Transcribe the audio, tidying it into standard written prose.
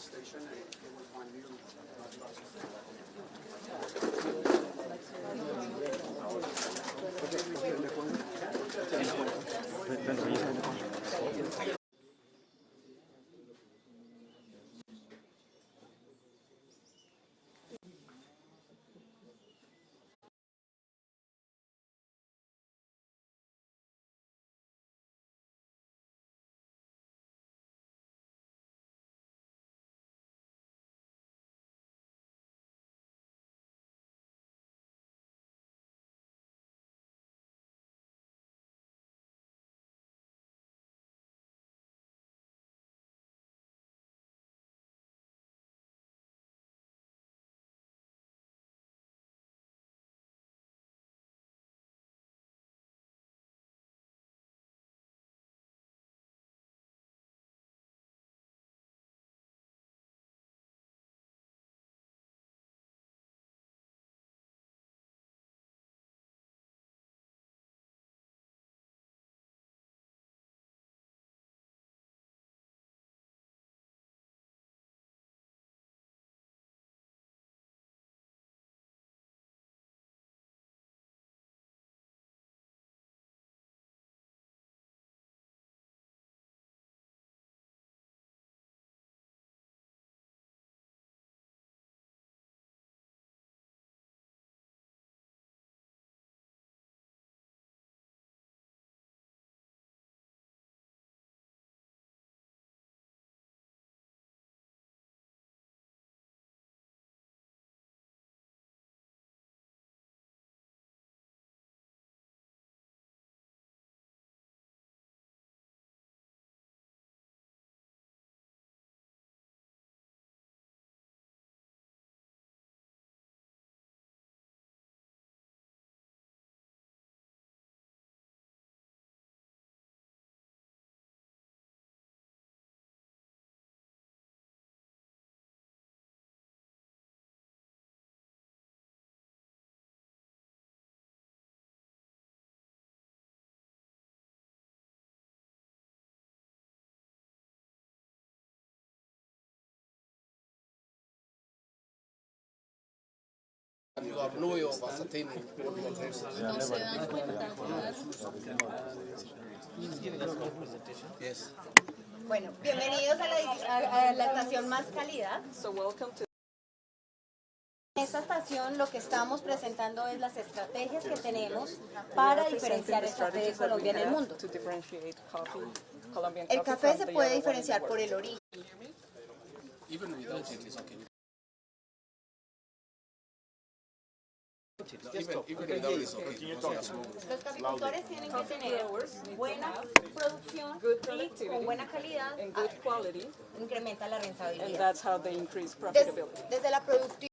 station, and it was 1 million. No se dan cuenta, claro. Bueno, bienvenidos a la estación Más Calidad. En esta estación lo que estamos presentando es las estrategias que tenemos para diferenciar el café de Colombia en el mundo. El café se puede diferenciar por el origen. Los caficultores tienen que tener buena producción y con buena calidad incrementa la rentabilidad. And that's how they increase profitability. Desde la productividad